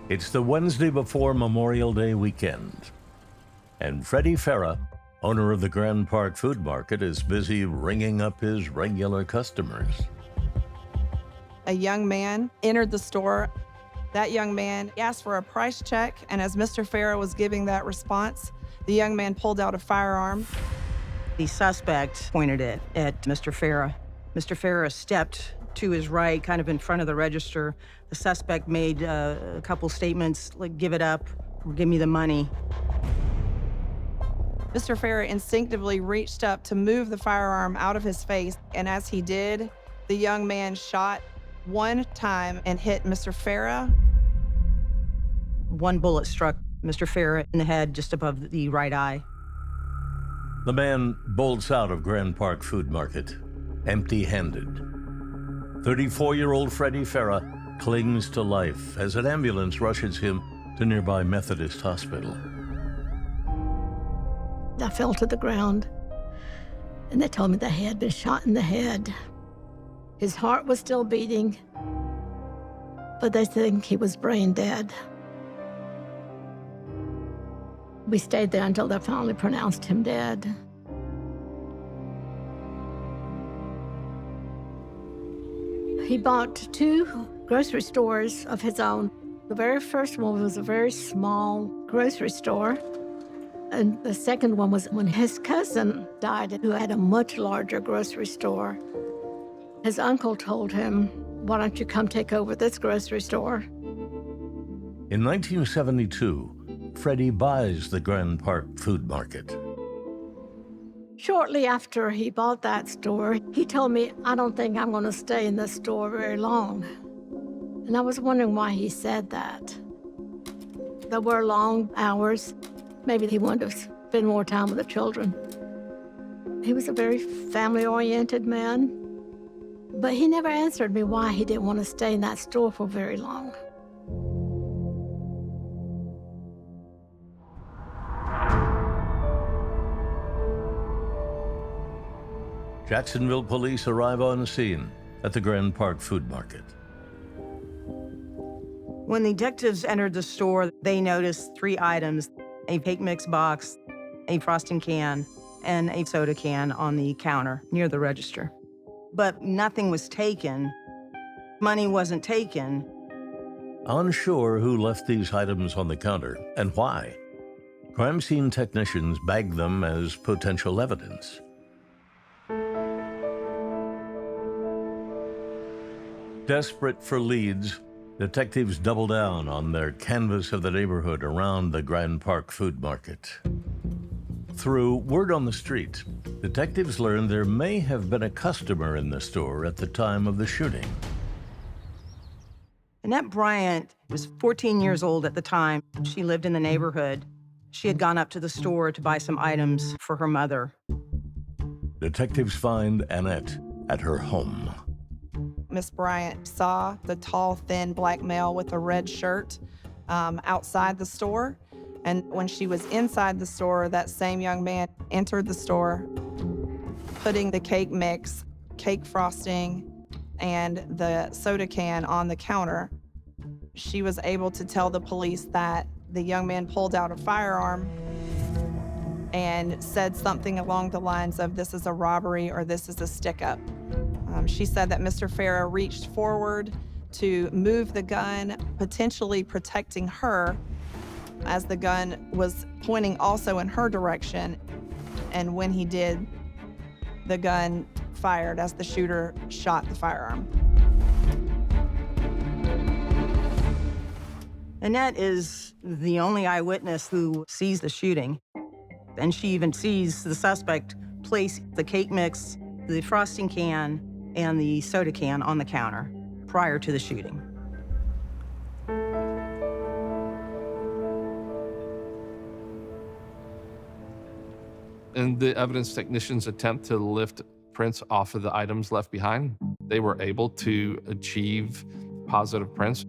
It's the Wednesday before Memorial Day weekend, and Freddie Farah, owner of the Grand Park Food Market, is busy ringing up his regular customers. A young man entered the store. That young man asked for a price check, and as Mr. Farah was giving that response, the young man pulled out a firearm. The suspect pointed it at Mr. Farah. Mr. Farah stepped to his right, kind of in front of the register. The suspect made a couple statements, like, give it up, or give me the money. Mr. Farah instinctively reached up to move the firearm out of his face, and as he did, the young man shot one time and hit Mr. Farah. One bullet struck Mr. Farah in the head just above the right eye. The man bolts out of Grand Park Food Market, empty-handed. 34-year-old Freddie Farah clings to life as an ambulance rushes him to nearby Methodist Hospital. I fell to the ground, and they told me that he had been shot in the head. His heart was still beating, but they think he was brain dead. We stayed there until they finally pronounced him dead. He bought 2 grocery stores of his own. The very first one was a very small grocery store. And the second one was when his cousin died, who had a much larger grocery store. His uncle told him, "Why don't you come take over this grocery store?" In 1972, Freddie buys the Grand Park Food Market. Shortly after he bought that store, he told me, "I don't think I'm going to stay in this store very long." And I was wondering why he said that. There were long hours. Maybe he wanted to spend more time with the children. He was a very family-oriented man, but he never answered me why he didn't want to stay in that store for very long. Jacksonville police arrive on scene at the Grand Park Food Market. When the detectives entered the store, they noticed 3 items: a cake mix box, a frosting can, and a soda can on the counter near the register. But nothing was taken. Money wasn't taken. Unsure who left these items on the counter and why, crime scene technicians bagged them as potential evidence. Desperate for leads, detectives double down on their canvass of the neighborhood around the Grand Park Food Market. Through word on the street, detectives learned there may have been a customer in the store at the time of the shooting. Annette Bryant was 14 years old at the time. She lived in the neighborhood. She had gone up to the store to buy some items for her mother. Detectives find Annette at her home. Miss Bryant saw the tall, thin black male with a red shirt outside the store. And when she was inside the store, that same young man entered the store, putting the cake mix, cake frosting, and the soda can on the counter. She was able to tell the police that the young man pulled out a firearm and said something along the lines of, "This is a robbery," or "This is a stick-up." She said that Mr. Farah reached forward to move the gun, potentially protecting her, as the gun was pointing also in her direction. And when he did, the gun fired as the shooter shot the firearm. Annette is the only eyewitness who sees the shooting. And she even sees the suspect place the cake mix, the frosting can, and the soda can on the counter prior to the shooting. In the evidence technicians' attempt to lift prints off of the items left behind, they were able to achieve positive prints.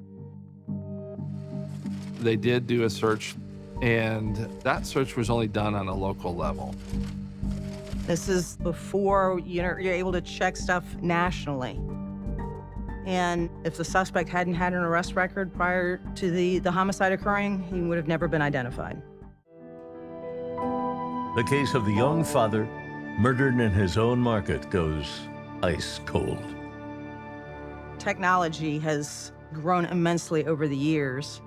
They did do a search, and that search was only done on a local level. This is before you're able to check stuff nationally. And if the suspect hadn't had an arrest record prior to the homicide occurring, he would have never been identified. The case of the young father murdered in his own market goes ice cold. Technology has grown immensely over the years,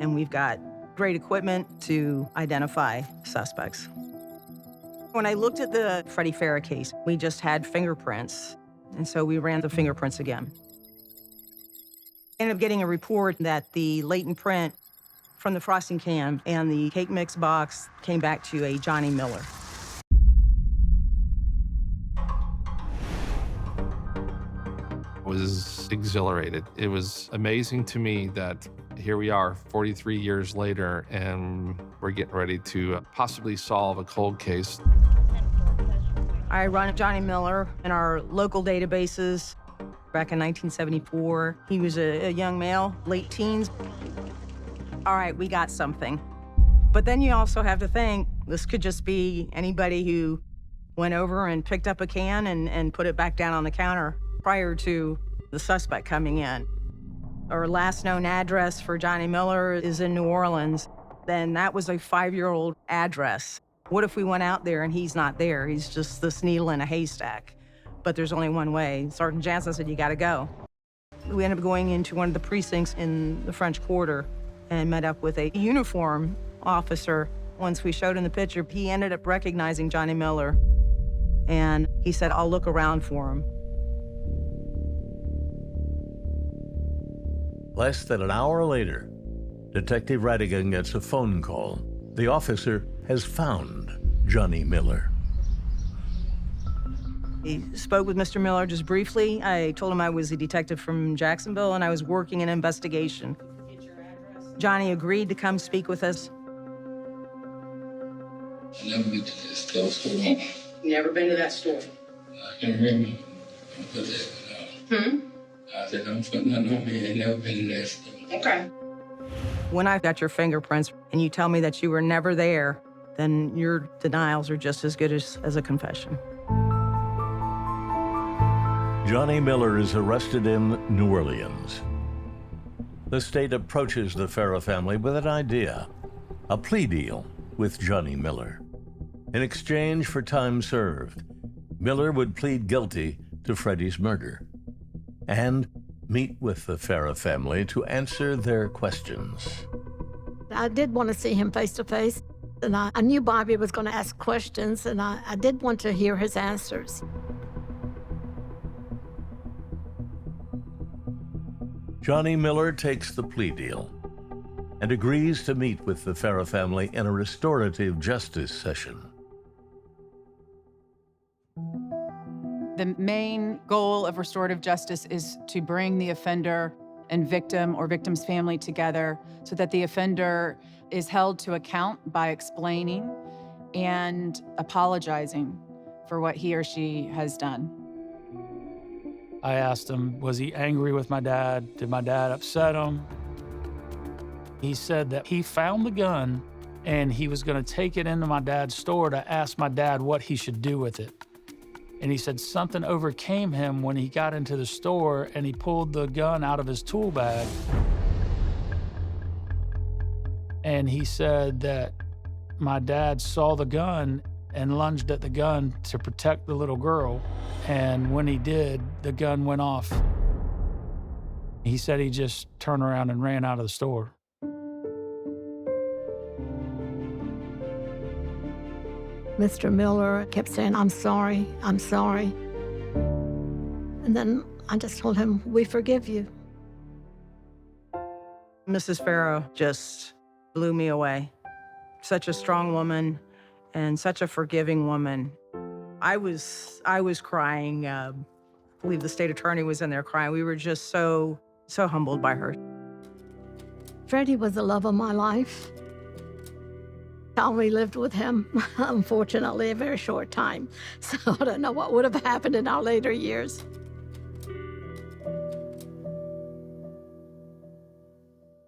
and we've got great equipment to identify suspects. When I looked at the Freddie Farah case, we just had fingerprints, and so we ran the fingerprints again. Ended up getting a report that the latent print from the frosting can and the cake mix box came back to a Johnny Miller. I was exhilarated. It was amazing to me that here we are 43 years later and we're getting ready to possibly solve a cold case. I run Johnny Miller in our local databases. Back in 1974, he was a young male, late teens. All right, we got something. But then you also have to think, this could just be anybody who went over and picked up a can and put it back down on the counter prior to the suspect coming in. Our last known address for Johnny Miller is in New Orleans. Then that was a 5-year-old address. What if we went out there and he's not there? He's just this needle in a haystack. But there's only one way. Sergeant Jansen said, you gotta go. We ended up going into one of the precincts in the French Quarter and met up with a uniform officer. Once we showed him the picture, he ended up recognizing Johnny Miller. And he said, I'll look around for him. Less than an hour later, Detective Radigan gets a phone call. The officer has found Johnny Miller. He spoke with Mr. Miller just briefly. I told him I was a detective from Jacksonville and I was working an investigation. Johnny agreed to come speak with us. I never been to this store. You never been to that store? I can remember. Don't put that I said, don't put nothing on me. I never been to that store. Okay. When I got your fingerprints and you tell me that you were never there, then your denials are just as good as a confession. Johnny Miller is arrested in New Orleans. The state approaches the Farah family with an idea, a plea deal with Johnny Miller. In exchange for time served, Miller would plead guilty to Freddy's murder and meet with the Farah family to answer their questions. I did want to see him face to face, and I knew Bobby was going to ask questions, and I did want to hear his answers. Johnny Miller takes the plea deal and agrees to meet with the Farah family in a restorative justice session. The main goal of restorative justice is to bring the offender and victim or victim's family together so that the offender is held to account by explaining and apologizing for what he or she has done. I asked him, was he angry with my dad? Did my dad upset him? He said that he found the gun and he was going to take it into my dad's store to ask my dad what he should do with it. And he said something overcame him when he got into the store and he pulled the gun out of his tool bag. And he said that my dad saw the gun and lunged at the gun to protect the little girl. And when he did, the gun went off. He said he just turned around and ran out of the store. Mr. Miller kept saying, I'm sorry, I'm sorry. And then I just told him, we forgive you. Mrs. Farah just blew me away. Such a strong woman and such a forgiving woman. I was crying. I believe the state attorney was in there crying. We were just so humbled by her. Freddie was the love of my life. I only lived with him, unfortunately, a very short time. So I don't know what would have happened in our later years.